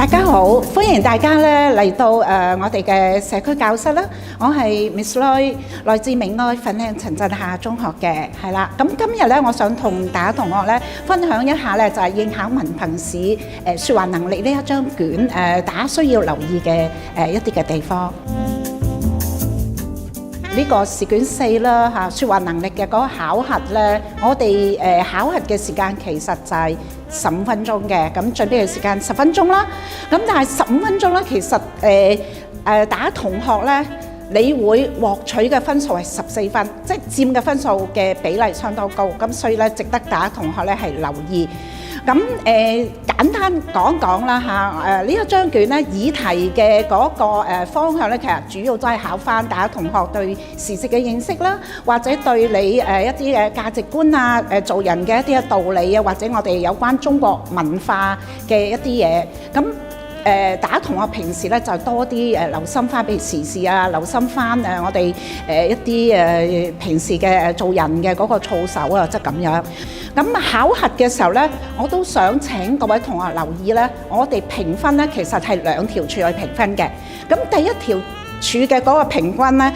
大家好，歡迎大家咧嚟到我哋嘅社區教室啦。我係 Miss Lui， 來自明愛粉嶺陳震夏中學嘅，係啦。咁今日咧，我想同大家同學咧分享一下咧，就係應考文憑試説話能力呢一張卷大家需要留意嘅一啲嘅地方。呢個試卷4啦嚇，説話能力嘅嗰個考核咧，我哋考核嘅時間其實就係15分鐘嘅，咁準備嘅時間10分鐘啦。咁但係15分鐘咧，其實大家同學咧，你會獲取嘅分數係14分，即係佔嘅分數嘅比例相當高，咁所以咧值得大家同學咧係留意。咁簡單講講啦嚇，呢一張卷咧議題嘅嗰個方向咧，其實主要都係考翻大家同學對時事嘅認識啦，或者對你一啲嘅價值觀啊，做人嘅一啲嘅道理啊，或者我哋有關中國文化嘅一啲嘢咁。大家同學平時咧就多啲留心翻，譬如時事啊，留心翻我哋一啲平時嘅做人嘅嗰個操守啊，即係咁樣。咁考核嘅時候咧，我都想請各位同學留意咧，我哋評分咧其實係2條柱去評分嘅。咁第一條柱嘅嗰個評分咧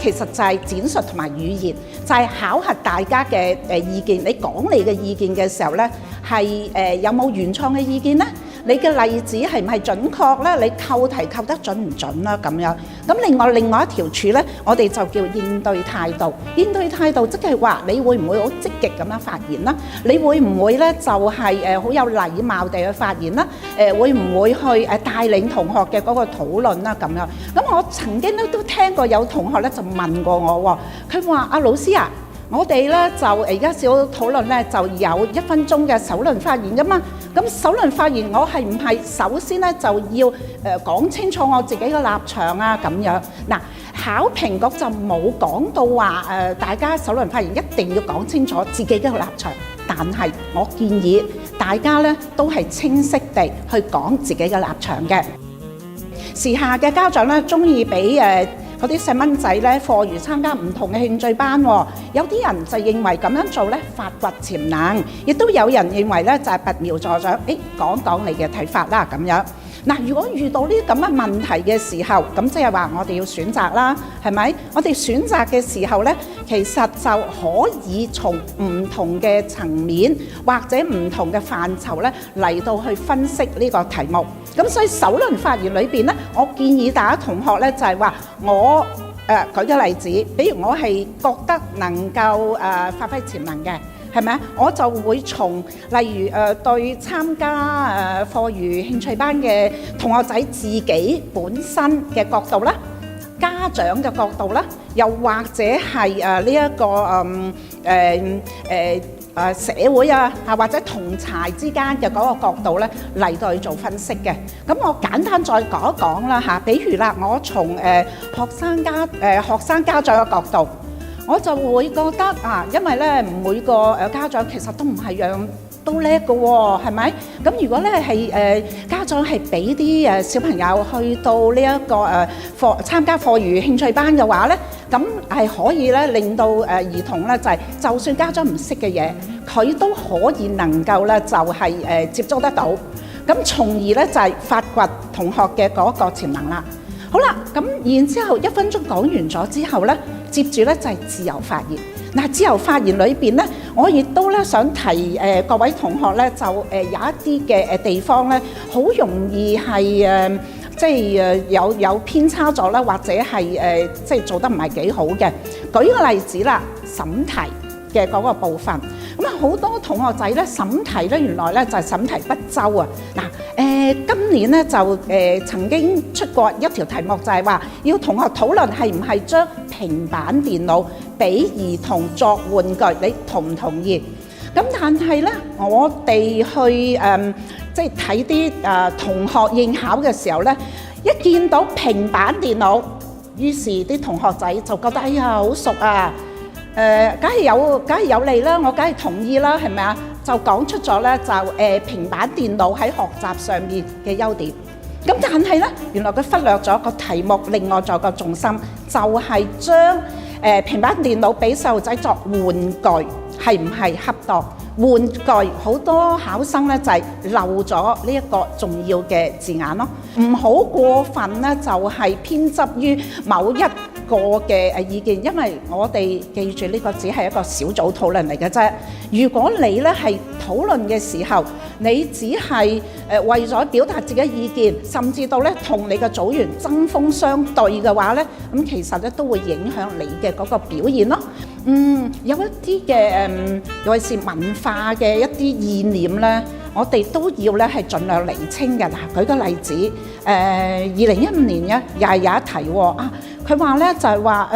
其實就係展述同埋語言，就係考核大家嘅意見。你講你嘅意見嘅時候咧，係有冇原創嘅意見咧？你嘅例子係唔係準確咧？你扣題扣得準唔準啦？咁樣咁另外一條柱咧，我哋就叫應對態度。應對態度即係話你會唔會好積極咁樣發言啦？你會唔會咧就係好有禮貌地去發言啦？會唔會去帶領同學嘅嗰個討論啦？咁樣咁我曾經咧都聽過有同學咧就問過我喎，佢話：阿老師啊，我哋咧就而家小組討論咧就有1分鐘嘅首輪發言噶嘛。咁首輪發言我係唔係首先咧就要講清楚我自己嘅立場啊？咁樣嗱，考評局就冇講到話大家首輪發言一定要講清楚自己嘅立場，但係我建議大家咧都係清晰地去講自己嘅立場嘅。時下嘅家長咧中意俾嗰啲細蚊仔咧課餘參加唔同嘅興趣班喎，有啲人就認為咁樣做咧發掘潛能，亦都有人認為咧就係拔苗助長，講講你嘅睇法啦咁樣。嗱，如果遇到呢啲咁嘅問題嘅時候，咁即係話我哋要選擇啦，係咪？我哋選擇嘅時候咧，其實就可以從唔同嘅層面或者唔同嘅範疇咧嚟到去分析呢個題目。咁所以首輪發言裏邊咧，我建議大家同學咧就係話我舉個例子，比如我係覺得能夠發揮潛能嘅。係咪啊？我就會從例如對參加課餘興趣班嘅同學仔自己本身嘅角度啦，家長嘅角度啦，又或者係呢一個社會啊，或者同儕之間嘅嗰個角度咧嚟到去做分析嘅。咁我簡單再講一講啦嚇，比如啦，我從學生家長嘅角度。我就會覺得因為咧每個家長其實都唔係樣都叻嘅喎，係咪？咁如果咧係家長係俾啲小朋友去到呢一個參加課餘興趣班嘅話咧，咁係可以咧令到兒童咧就算家長唔識嘅嘢，佢都可以能夠咧就係接觸得到，咁從而咧就係發掘同學嘅嗰個潛能啦。好啦，咁然之後1分鐘講完咗之後咧，接住咧就係自由發言。嗱，自由發言裏邊咧，我亦都咧想提各位同學咧，就有一啲嘅地方咧，好容易係即係有偏差咗啦，或者係即係做得唔係幾好嘅。舉個例子啦，審題嘅嗰個部分，咁啊好多同學仔咧審題咧，原來咧就係審題不周啊！嗱，今年咧就曾經出過一條題目，就係話要同學討論係唔係將平板電腦俾兒童作玩具，你同唔同意？咁但係咧，我哋去即係睇啲同學應考嘅時候咧，一見到平板電腦，於是啲同學仔就覺得哎呀好熟啊！梗係有利啦，我梗係同意啦，係咪啊？就講出咗咧，就平板電腦喺學習上面嘅優點。咁但係咧，原來佢忽略咗個題目，另外仲有個重心，就係將平板電腦俾細路仔作玩具係唔係恰當？玩具，好多考生咧就係漏咗呢一個重要嘅字眼咯。唔好過分咧，就係偏執於某一個嘅意見，因為我哋記住呢個只係一個小組討論嚟嘅啫。如果你咧係討論嘅時候，你只係為咗表達自己意見，甚至到咧同你嘅組員針鋒相對嘅話咧，咁其實咧都會影響你嘅嗰個表現咯。有一啲嘅尤其是文化嘅一啲意念咧，我哋都要咧係盡量釐清嘅。嗱，舉個例子，2015年咧又係有一題喎啊，佢話咧就係話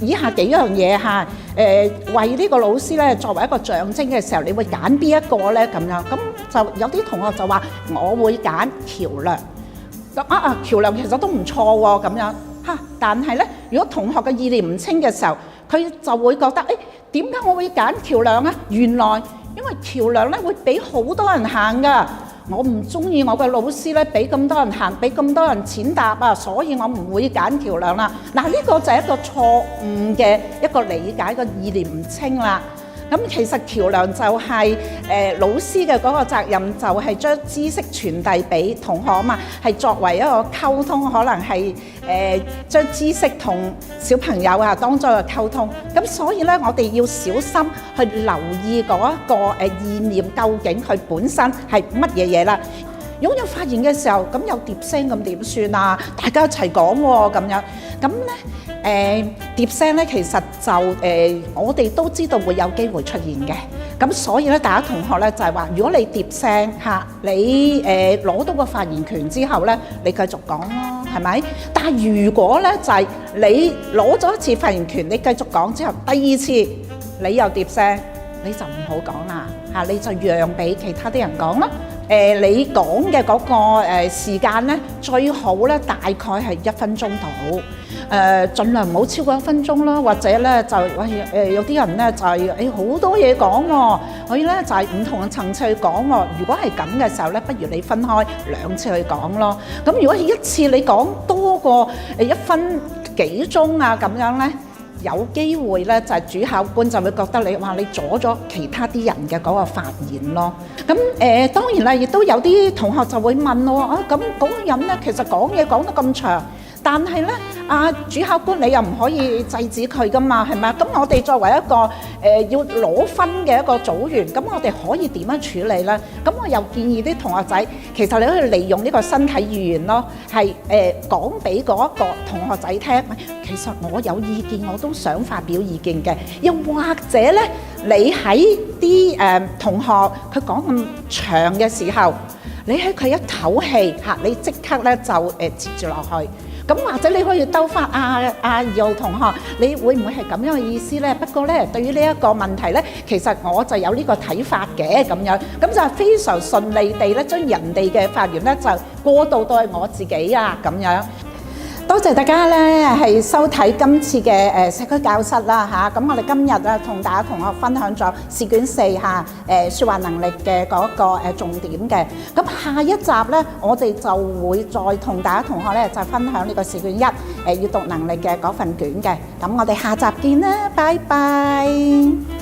以下幾樣嘢嚇，為呢個老師咧作為一個象徵嘅時候，你會揀邊一個咧咁樣？咁就有啲同學就話我會揀橋梁。咁橋梁其實都唔錯喎咁樣嚇，但係咧如果同學嘅意念唔清嘅時候，佢就會覺得點解我會揀橋梁啊？原來因為橋梁咧會俾好多人行㗎，我唔中意我嘅老師咧俾咁多人行，俾咁多人踐踏啊，所以我唔會揀橋梁啦。嗱，呢個就係一個錯誤嘅一個理解，個意念唔清啦。咁其實橋梁就係老師嘅嗰個責任，就係將知識傳遞俾同學啊嘛，係作為一個溝通，可能係將知識同小朋友啊當作個溝通。咁所以咧，我哋要小心去留意嗰一個意念究竟佢本身係乜嘢嘢啦。如果有發言嘅時候，咁有疊聲咁點算啊？大家一齊講喎咁樣，咁咧疊聲咧其實就我哋都知道會有機會出現嘅。咁所以咧，大家同學咧就係話，如果你疊聲嚇，你攞到個發言權之後咧，你繼續講咯，係咪？但係如果咧就係你攞咗一次發言權，你繼續講之後，第二次你又疊聲，你就唔好講啦嚇，你就讓俾其他啲人講啦。你講嘅嗰個時間咧，最好咧大概係1分鐘度，盡量唔好超過1分鐘啦。或者咧就有啲人咧就係好多嘢講喎，可以咧就係唔同嘅層次去講喎。如果係咁嘅時候咧，不如你分開2次去講咯。咁如果係一次你講多過1分幾鐘啊咁樣咧，有機會咧就係主考官就會覺得你話你阻咗其他啲人嘅嗰個發言咯。咁當然啦，亦都有啲同學就會問我咁嗰個人咧其實講嘢講得咁長，但係咧主考官你又唔可以制止佢噶嘛，係咪？咁我哋作為一個要攞分嘅一個組員，咁我哋可以點樣處理咧？咁我又建議啲同學仔，其實你可以利用呢個身體語言咯，係講俾嗰一個同學仔聽。其實我有意見，我都想發表意見嘅。又或者咧，你喺啲同學佢講咁長嘅時候，你喺佢一唞氣嚇，你即刻咧就接住落去。咁或者你可以兜翻2號同學，你會唔會係咁樣嘅意思咧？不過咧，對於呢一個問題咧，其實我就有呢個睇法嘅咁樣，咁就係非常順利地咧，將人哋嘅發言咧就過渡到係我自己啊咁樣。多謝大家咧係收睇今次嘅社區教室啦嚇。咁我哋今日啊同大家同學分享咗試卷4嚇説話能力嘅嗰個重點嘅。咁下一集咧，我哋就會再同大家同學咧就分享呢個試卷1閱讀能力嘅嗰份卷嘅。咁我哋下集見啦，拜拜。